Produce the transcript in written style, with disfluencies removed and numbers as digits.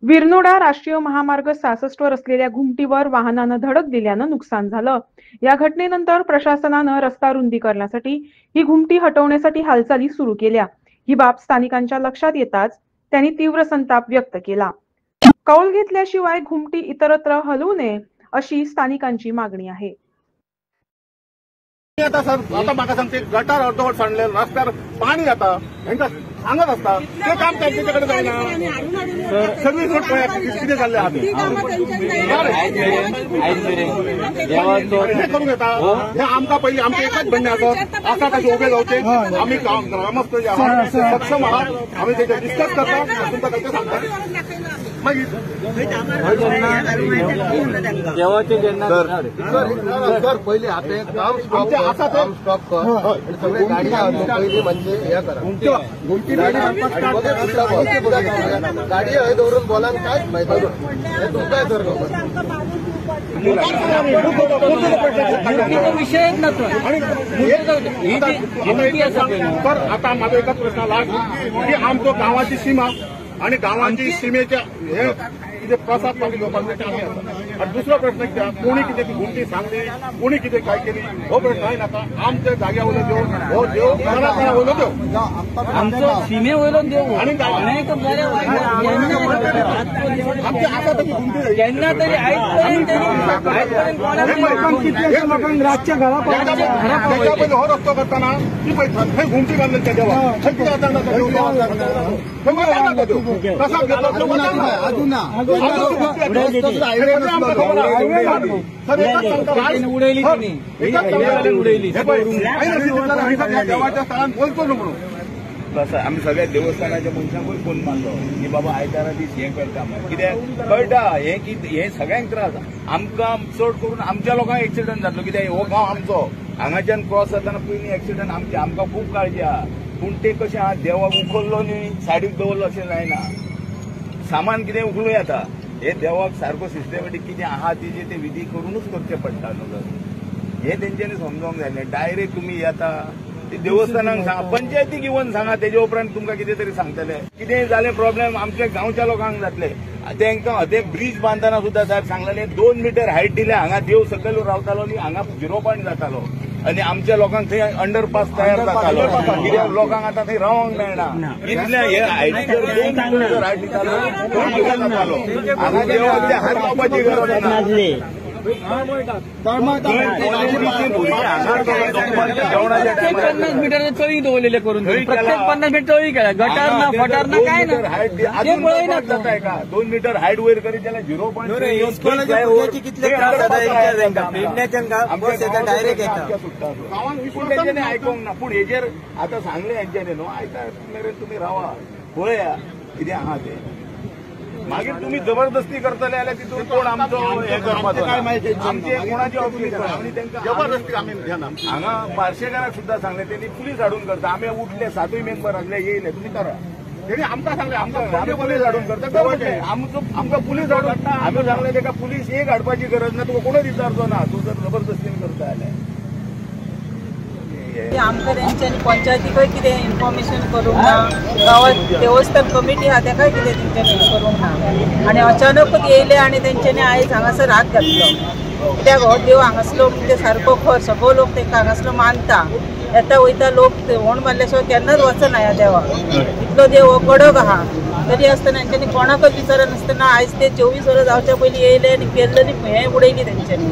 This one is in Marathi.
विरनोडा राष्ट्रीय महामार्ग 66 वर असलेल्या घुमटीवर वाहनानं धडक दिल्यानं नुकसान झालं। या घटनेनंतर प्रशासनानं रस्ता रुंदी करण्यासाठी ही घुमटी हटवण्यासाठी हालचाली सुरू केल्या। ही बाब स्थानिकांच्या लक्षात येताच त्यांनी तीव्र संताप व्यक्त केला। कौल घेतल्याशिवाय घुमटी इतरत्र हलवू नये अशी स्थानिकांची मागणी आहे। आता सर आता माका सांगते गटार अर्धवट सांडले रस्त्यावर पाणी आता यांना सांगत असता ते काम त्यांच्याकडे जाईना सर्व्हिस रोड किती चालले आम्ही करून घेता हे आमका पहिले आमचे एकच म्हणणे असं असा काही उभे जाऊचे आम्ही ग्रामस्थ सक्षम आहात आम्ही त्याचे डिस्कस करता तुमचा त्याचे सांगता सर पहिले आता एक काम स्टॉप कर सगळे गाडी पहिले म्हणजे हे करा गाडी आहे धरून बोला काय माहिती तुमचा विषय तर आता माझा एकच प्रश्न आला की आमच्या गावाची सीमा आणि गावांची सीमेच्या हे किती प्रसाद पाहिजे लोकांचे काम आहे। आणि दुसरा प्रश्न किती कोणी किती घुमटी सांगली कोणी किती काय केली हो प्रश्न आहे नका आमच्या जाग्यावर देऊ हो देऊ करा होलो देऊ आमचं सीमे वळून देऊ आणि अनेक आमच्या आता तरी घुमटी ज्यांना तरी रातच्या घरापर्यंत हो रस्तो करताना ती पैसा घुमटी बांधली त्याच्यावर कसा घेतला अजून उडवली देवाच्या स्थळात बोलतो ना म्हणून तसं आम्ही सगळ्या देवस्थानाच्या मनशांवर फोन मारलो की बाबा आयतारा दीस हे करता कित्याक कळटा हे सगळ्यांक त्रास आमकां चड करून आमच्या लोकांक एक्सिडंट जातलो कित्याक हो गांव आमचो हांगाच्यान क्रॉस जाताना पयलीं एक्सिडंट आमकां खूब काळजी आहा पूण ते कशें आहा देवाक उखल्लो न्ही सायडीक दवरलो अशें जायना सामान कितें उखलूं येता हे देवाक सारको सिस्टमॅटीक कितें आहा तेजे ते विधी करूनच करचें पडटा न्हू हे तेंच्यांनी समजोवंक जाय डायरेक्ट तुमी येता देवस्थानांक सांगा पंचायतीक येवन सांगा तेजे उपरांत तुमकां कितें तरी सांगतले कितें जालें प्रॉब्लेम आमच्या गांवच्या लोकांक जातले तांकां ते ब्रिज बांदतना सुद्दां साहेब सांगलेलें 2 मीटर हायट दिल्या हांगा देव सकयल रावतालो न्ही हांगा 0 पॉयंट जातालो आणि आमच्या लोकांक थंय अंडरपास तयार जातालो कित्याक लोकांक आतां थंय रावंक मेळना इतल्या हे हायटीचेर 2 मीटर हायट दितालो हांगा देवाक हात लावपाची गरज ना 50 मीटर चळी दवरलेले करून प्रत्येक 50 मीटर चळी केला गटार ना फटार ना काय ना 2 मीटर हायट वयर करीत जाल्यार 0 पॉयंट कितले डायरेक्ट येता आयकोंक ना पूण हेजेर आतां सांगलें हेंच्यांनी न्हू आयतार मेरेन तुमी रावा पळया कितें आहा तें मागीर तुम्ही जबरदस्ती करतले जाल्यार तितून कोण आमचो हे करपाचो आमचे कोणाची ऑब्जेक्शन जबरदस्ती आम्ही घेना हांगा पार्शेकाराक सुद्दां सांगलें त्यांनी पुलीस हाडून करता आमी उठले 7 मेंबर आसले येयले तुमी करा तेणी आमकां सांगलें आमी पुलीस हाडून करता आमकां पुलीस हाडून आमी सांगलें तेका पुलीस एक हाडपाची गरज ना तुका कोणूच विचारचो ना तूं जर जबरदस्तीन करता जाल्यार आमकां तेंच्यांनी पंचायतीकय कितें इन्फॉर्मेशन करूंक ना गांवांत देवस्थान कमिटी आहा तेकाय कितें तेंच्यांनी करूंक ना आनी अचानकूच येयले आनी तेंच्यांनी आयज हांगासर हात घातलो कित्याक हो देव हांगासलो म्हणजे सारको खर सगळो लोक तेका हांगासलो मानता येता वयता लोक व्होण मारल्या शिवाय केन्नाच वचना ह्या देवाक इतलो देव हो कडक आहा तरी आसतना तेंच्यांनी कोणाकच विचारनासतना आयज ते 24 वरां जावच्या पयलीं येयले आनी केल्लेली हें उडयली तेंच्यांनी